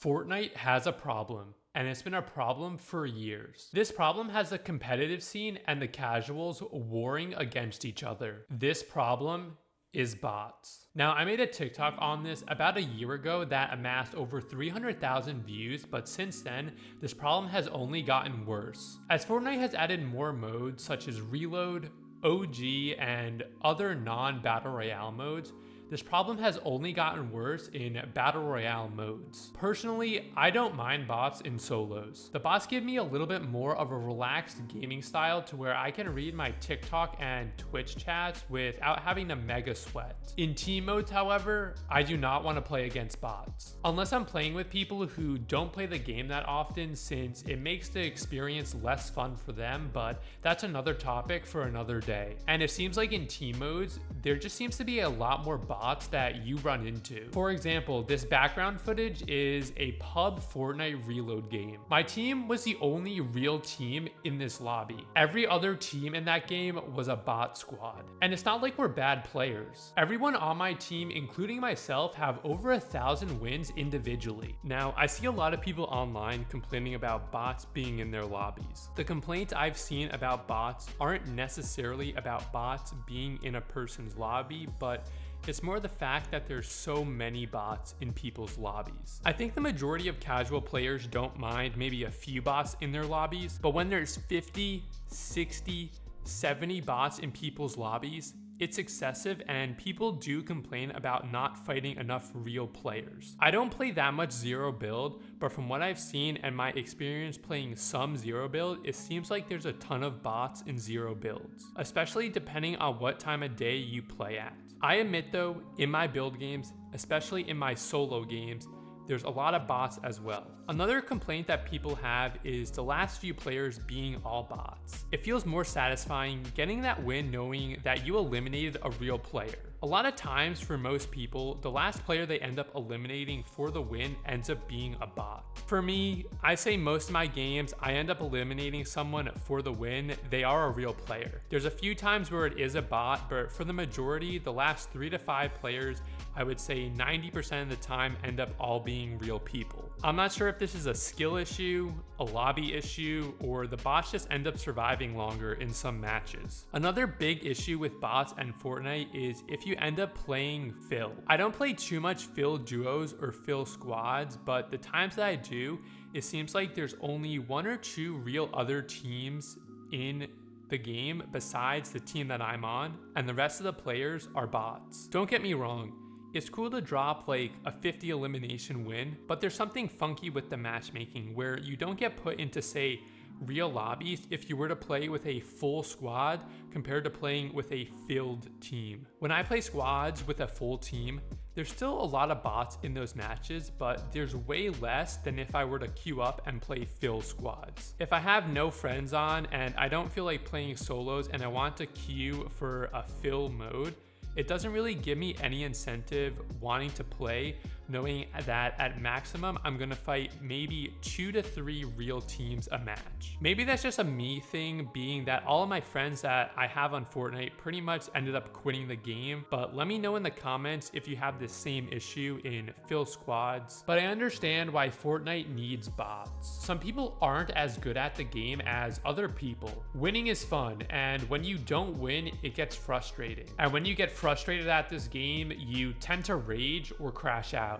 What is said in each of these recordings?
Fortnite has a problem, and it's been a problem for years. This problem has the competitive scene and the casuals warring against each other. This problem is bots. Now, I made a TikTok on this about a year ago that amassed over 300,000 views, but since then, this problem has only gotten worse. As Fortnite has added more modes such as Reload, OG, and other non-Battle Royale modes, this problem has only gotten worse in Battle Royale modes. Personally, I don't mind bots in solos. The bots give me a little bit more of a relaxed gaming style to where I can read my TikTok and Twitch chats without having to mega sweat. In team modes, however, I do not want to play against bots. Unless I'm playing with people who don't play the game that often, since it makes the experience less fun for them, but that's another topic for another day. And it seems like in team modes, there just seems to be a lot more bots that you run into. For example, this background footage is a pub Fortnite reload game. My team was the only real team in this lobby. Every other team in that game was a bot squad. And it's not like we're bad players. Everyone on my team, including myself, have over 1,000 wins individually. Now, I see a lot of people online complaining about bots being in their lobbies. The complaints I've seen about bots aren't necessarily about bots being in a person's lobby, but it's more the fact that there's so many bots in people's lobbies. I think the majority of casual players don't mind maybe a few bots in their lobbies, but when there's 50, 60, 70 bots in people's lobbies, it's excessive, and people do complain about not fighting enough real players. I don't play that much zero build, but from what I've seen and my experience playing some zero build, it seems like there's a ton of bots in zero builds, especially depending on what time of day you play at. I admit though, in my build games, especially in my solo games, there's a lot of bots as well. Another complaint that people have is the last few players being all bots. It feels more satisfying getting that win knowing that you eliminated a real player. A lot of times for most people, the last player they end up eliminating for the win ends up being a bot. For me, I say most of my games, I end up eliminating someone for the win. They are a real player. There's a few times where it is a bot, but for the majority, the last 3 to 5 players, I would say 90% of the time end up all being real people. I'm not sure if this is a skill issue, a lobby issue, or the bots just end up surviving longer in some matches. Another big issue with bots and Fortnite is if you end up playing Phil. I don't play too much Phil duos or Phil squads, but the times that I do, it seems like there's only 1 or 2 real other teams in the game besides the team that I'm on, and the rest of the players are bots. Don't get me wrong, it's cool to drop like a 50 elimination win, but there's something funky with the matchmaking where you don't get put into, say, real lobbies if you were to play with a full squad compared to playing with a filled team. When I play squads with a full team, there's still a lot of bots in those matches, but there's way less than if I were to queue up and play fill squads. If I have no friends on and I don't feel like playing solos and I want to queue for a fill mode, it doesn't really give me any incentive wanting to play, knowing that at maximum, I'm gonna fight maybe 2 to 3 real teams a match. Maybe that's just a me thing, being that all of my friends that I have on Fortnite pretty much ended up quitting the game, but let me know in the comments if you have the same issue in fill squads. But I understand why Fortnite needs bots. Some people aren't as good at the game as other people. Winning is fun, and when you don't win, it gets frustrating. And when you get frustrated at this game, you tend to rage or crash out.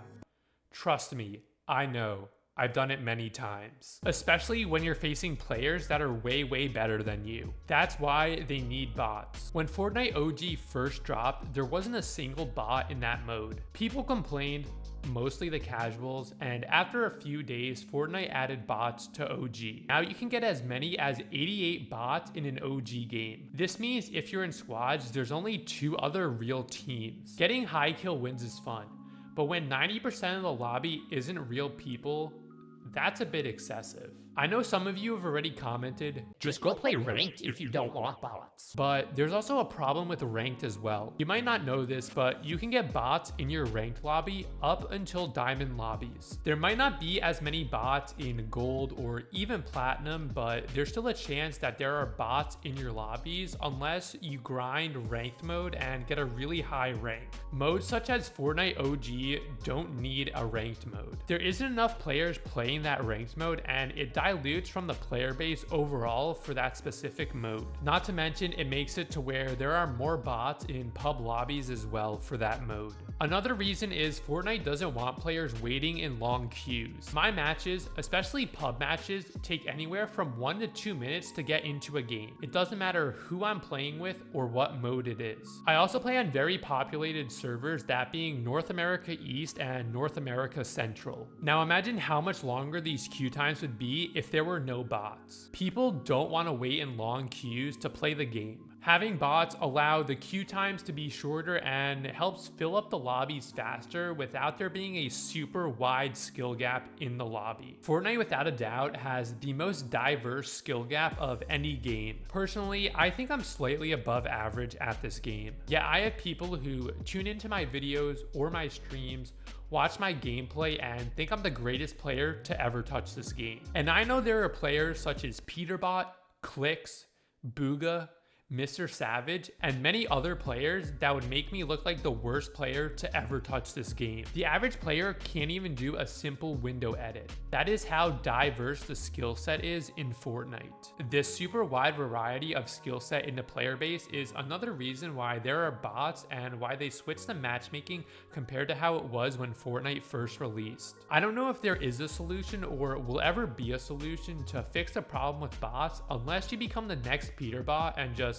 Trust me, I know. I've done it many times. Especially when you're facing players that are way better than you. That's why they need bots. When Fortnite OG first dropped, there wasn't a single bot in that mode. People complained, mostly the casuals, and after a few days, Fortnite added bots to OG. Now you can get as many as 88 bots in an OG game. This means if you're in squads, there's only 2 other real teams. Getting high kill wins is fun, but when 90% of the lobby isn't real people, that's a bit excessive. I know some of you have already commented, Just go play ranked if you don't want bots. but there's also a problem with ranked as well. You might not know this, but you can get bots in your ranked lobby up until diamond lobbies. There might not be as many bots in gold or even platinum, but there's still a chance that there are bots in your lobbies unless you grind ranked mode and get a really high rank. Modes such as Fortnite OG don't need a ranked mode. There isn't enough players playing that ranked mode, and it dilutes from the player base overall for that specific mode. Not to mention, it makes it to where there are more bots in pub lobbies as well for that mode. Another reason is Fortnite doesn't want players waiting in long queues. My matches, especially pub matches, take anywhere from 1 to 2 minutes to get into a game. It doesn't matter who I'm playing with or what mode it is. I also play on very populated servers, that being North America East and North America Central. Now imagine how much longer these queue times would be if there were no bots. People don't want to wait in long queues to play the game. Having bots allow the queue times to be shorter and helps fill up the lobbies faster without there being a super wide skill gap in the lobby. Fortnite without a doubt has the most diverse skill gap of any game. Personally, I think I'm slightly above average at this game. Yeah, I have people who tune into my videos or my streams, watch my gameplay, and think I'm the greatest player to ever touch this game. And I know there are players such as Peterbot, Clicks, Booga, Mr. Savage, and many other players that would make me look like the worst player to ever touch this game. The average player can't even do a simple window edit. That is how diverse the skill set is in Fortnite. This super wide variety of skill set in the player base is another reason why there are bots and why they switched the matchmaking compared to how it was when Fortnite first released. I don't know if there is a solution or will ever be a solution to fix the problem with bots unless you become the next Peterbot and just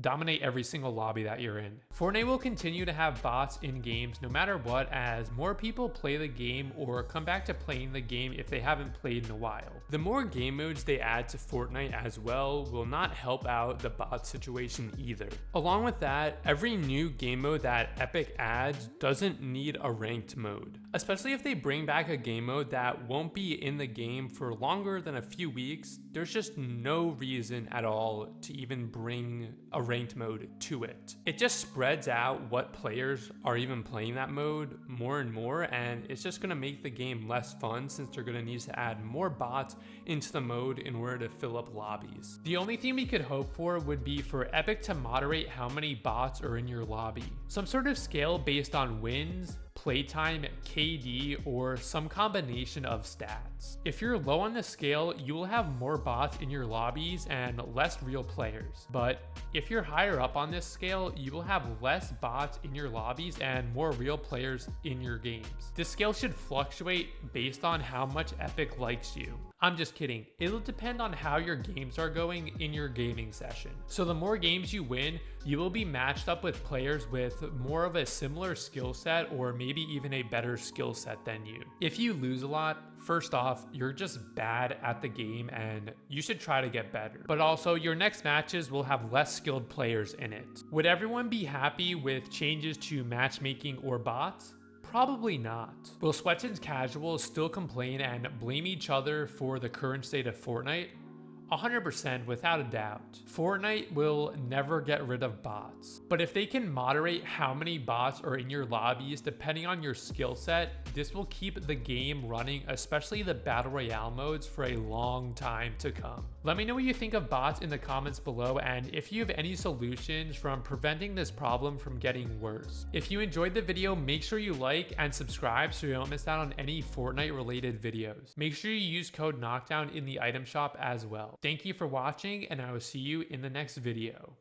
dominate every single lobby that you're in. Fortnite will continue to have bots in games no matter what, as more people play the game or come back to playing the game if they haven't played in a while. The more game modes they add to Fortnite as well will not help out the bot situation either. Along with that, every new game mode that Epic adds doesn't need a ranked mode, especially if they bring back a game mode that won't be in the game for longer than a few weeks. There's just no reason at all to even bring a ranked mode to it. It just spreads out what players are even playing that mode more and more, and it's just going to make the game less fun since they're going to need to add more bots into the mode in order to fill up lobbies. The only thing we could hope for would be for Epic to moderate how many bots are in your lobby. Some sort of scale based on wins, playtime, KD, or some combination of stats. If you're low on the scale, you will have more bots in your lobbies and less real players. But if you're higher up on this scale, you will have less bots in your lobbies and more real players in your games. This scale should fluctuate based on how much Epic likes you. I'm just kidding. It'll depend on how your games are going in your gaming session. So the more games you win, you will be matched up with players with more of a similar skill set or maybe even a better skill set than you. If you lose a lot, first off, you're just bad at the game and you should try to get better. But also, your next matches will have less skilled players in it. Would everyone be happy with changes to matchmaking or bots? Probably not. Will Sweatons casuals still complain and blame each other for the current state of Fortnite? 100% without a doubt. Fortnite will never get rid of bots. But if they can moderate how many bots are in your lobbies depending on your skill set, this will keep the game running, especially the Battle Royale modes, for a long time to come. Let me know what you think of bots in the comments below, and if you have any solutions from preventing this problem from getting worse. If you enjoyed the video, make sure you like and subscribe so you don't miss out on any Fortnite related videos. Make sure you use code Knockdown in the item shop as well. Thank you for watching, and I will see you in the next video.